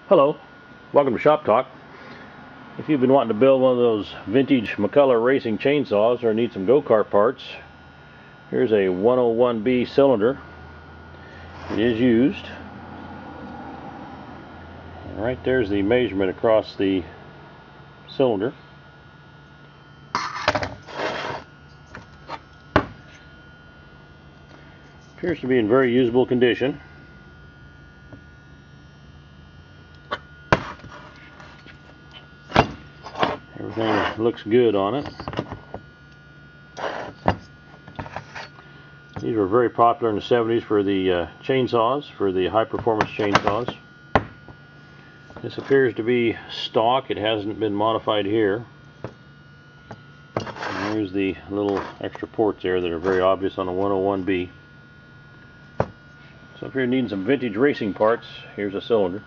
Hello, welcome to Shop Talk. If you've been wanting to build one of those vintage McCulloch racing chainsaws or need some go-kart parts, here's a 101B cylinder. It is used. And right there's the measurement across the cylinder. Appears to be in very usable condition. Everything looks good on it. These were very popular in the 70s for the chainsaws, for the high-performance chainsaws. This appears to be stock. It hasn't been modified here. And there's the little extra ports there that are very obvious on the 101B. So if you're needing some vintage racing parts, here's a cylinder.